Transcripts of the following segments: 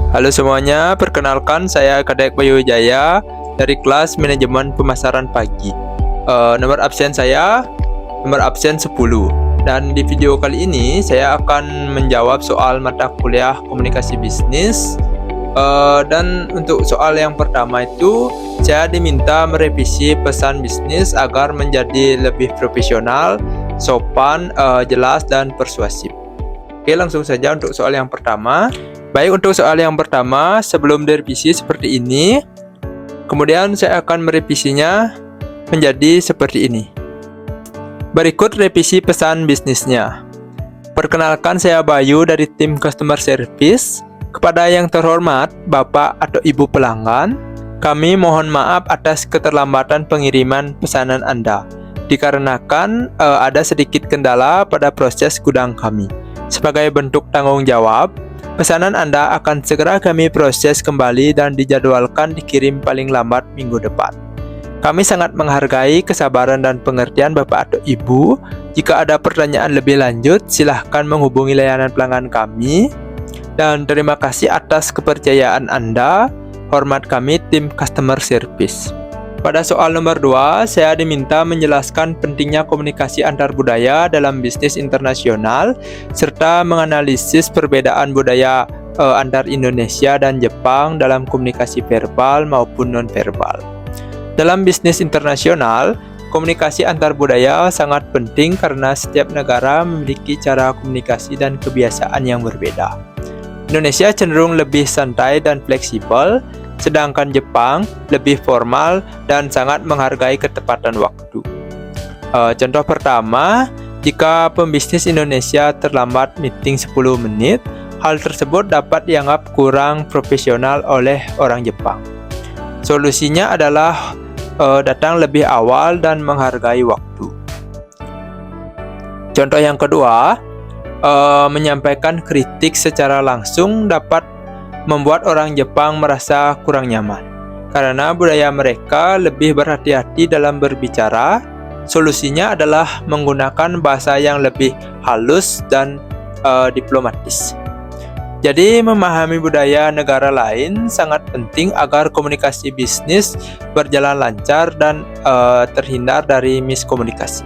Halo semuanya, perkenalkan saya Kadek Bayu Wijaya dari kelas Manajemen Pemasaran Pagi. Nomor absen saya nomor absen 10. Dan di video kali ini saya akan menjawab soal mata kuliah Komunikasi Bisnis. Dan untuk soal yang pertama itu saya diminta merevisi pesan bisnis agar menjadi lebih profesional, sopan, jelas dan persuasif. Oke, langsung saja untuk soal yang pertama. Baik, untuk soal yang pertama, sebelum direvisi seperti ini, kemudian saya akan merevisinya menjadi seperti ini. Berikut revisi pesan bisnisnya. Perkenalkan, saya Bayu dari tim Customer Service. Kepada yang terhormat Bapak atau Ibu pelanggan, kami mohon maaf atas keterlambatan pengiriman pesanan Anda, dikarenakan ada sedikit kendala pada proses gudang kami. Sebagai bentuk tanggung jawab, pesanan Anda akan segera kami proses kembali dan dijadwalkan dikirim paling lambat minggu depan. Kami sangat menghargai kesabaran dan pengertian Bapak atau Ibu. Jika ada pertanyaan lebih lanjut, silahkan menghubungi layanan pelanggan kami. Dan terima kasih atas kepercayaan Anda. Hormat kami, tim Customer Service. Pada soal nomor 2, saya diminta menjelaskan pentingnya komunikasi antar budaya dalam bisnis internasional, serta menganalisis perbedaan budaya antar Indonesia dan Jepang dalam komunikasi verbal maupun non-verbal. Dalam bisnis internasional, komunikasi antar budaya sangat penting karena setiap negara memiliki cara komunikasi dan kebiasaan yang berbeda. Indonesia cenderung lebih santai dan fleksibel, sedangkan Jepang lebih formal dan sangat menghargai ketepatan waktu. Contoh pertama, jika pembisnis Indonesia terlambat meeting 10 menit, hal tersebut dapat dianggap kurang profesional oleh orang Jepang. Solusinya adalah datang lebih awal dan menghargai waktu. Contoh yang kedua, menyampaikan kritik secara langsung dapat membuat orang Jepang merasa kurang nyaman karena budaya mereka lebih berhati-hati dalam berbicara. Solusinya adalah menggunakan bahasa yang lebih halus dan diplomatis. Jadi, memahami budaya negara lain sangat penting agar komunikasi bisnis berjalan lancar dan terhindar dari miskomunikasi.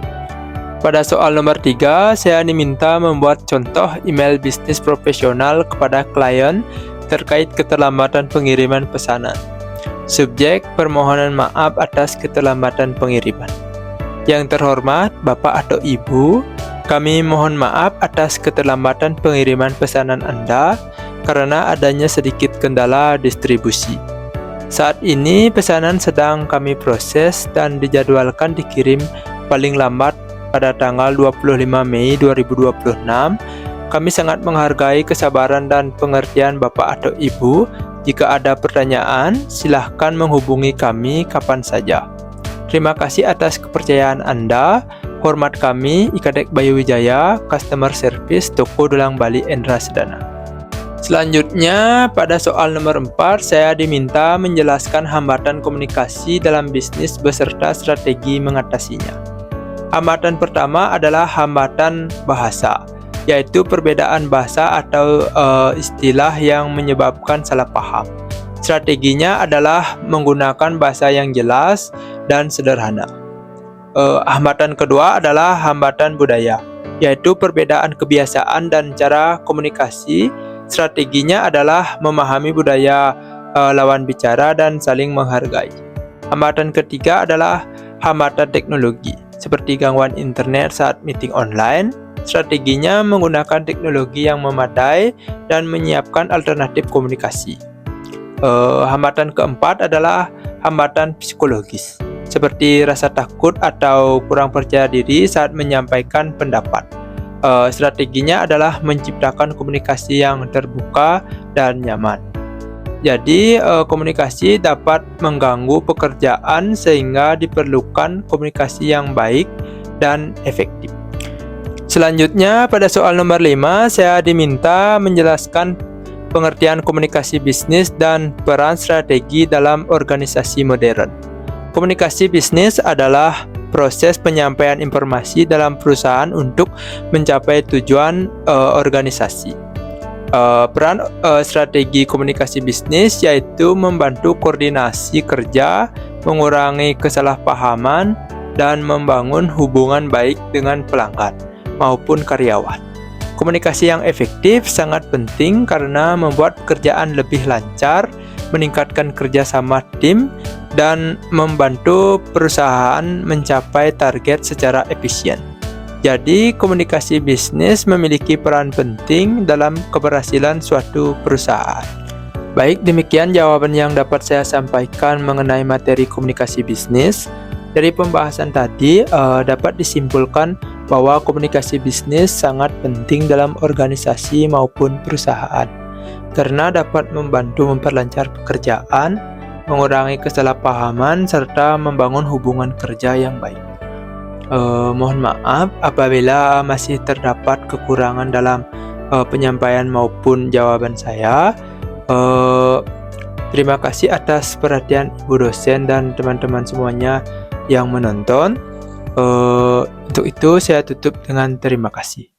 Pada soal nomor 3, saya diminta membuat contoh email bisnis profesional kepada klien terkait keterlambatan pengiriman pesanan. Subjek, permohonan maaf atas keterlambatan pengiriman. Yang terhormat Bapak atau Ibu, kami mohon maaf atas keterlambatan pengiriman pesanan Anda karena adanya sedikit kendala distribusi. Saat ini pesanan sedang kami proses dan dijadwalkan dikirim paling lambat pada tanggal 25 Mei 2026, kami sangat menghargai kesabaran dan pengertian Bapak atau Ibu. Jika ada pertanyaan, silahkan menghubungi kami kapan saja. Terima kasih atas kepercayaan Anda. Hormat kami, Kadek Bayu Wijaya, Customer Service, Toko Dulang Bali Endra Sedana. Selanjutnya, pada soal nomor 4, saya diminta menjelaskan hambatan komunikasi dalam bisnis beserta strategi mengatasinya. Hambatan pertama adalah hambatan bahasa, yaitu perbedaan bahasa atau istilah yang menyebabkan salah paham. Strateginya adalah menggunakan bahasa yang jelas dan sederhana. Hambatan kedua adalah hambatan budaya, yaitu perbedaan kebiasaan dan cara komunikasi. Strateginya adalah memahami budaya lawan bicara dan saling menghargai. Hambatan ketiga adalah hambatan teknologi, seperti gangguan internet saat meeting online. Strateginya menggunakan teknologi yang memadai dan menyiapkan alternatif komunikasi. Hambatan keempat adalah hambatan psikologis, seperti rasa takut atau kurang percaya diri saat menyampaikan pendapat. Strateginya adalah menciptakan komunikasi yang terbuka dan nyaman. Jadi, komunikasi dapat mengganggu pekerjaan sehingga diperlukan komunikasi yang baik dan efektif. Selanjutnya, pada soal nomor 5, saya diminta menjelaskan pengertian komunikasi bisnis dan peran strategi dalam organisasi modern. Komunikasi bisnis adalah proses penyampaian informasi dalam perusahaan untuk mencapai tujuan organisasi. Peran strategi komunikasi bisnis yaitu membantu koordinasi kerja, mengurangi kesalahpahaman, dan membangun hubungan baik dengan pelanggan maupun karyawan. Komunikasi yang efektif sangat penting karena membuat pekerjaan lebih lancar, meningkatkan kerjasama tim, dan membantu perusahaan mencapai target secara efisien. Jadi, komunikasi bisnis memiliki peran penting dalam keberhasilan suatu perusahaan. Baik, demikian jawaban yang dapat saya sampaikan mengenai materi komunikasi bisnis. Dari pembahasan tadi, dapat disimpulkan bahwa komunikasi bisnis sangat penting dalam organisasi maupun perusahaan, karena dapat membantu memperlancar pekerjaan, mengurangi kesalahpahaman, serta membangun hubungan kerja yang baik. Mohon maaf apabila masih terdapat kekurangan dalam penyampaian maupun jawaban saya. Terima kasih atas perhatian Ibu dosen dan teman-teman semuanya yang menonton. Untuk itu saya tutup dengan terima kasih.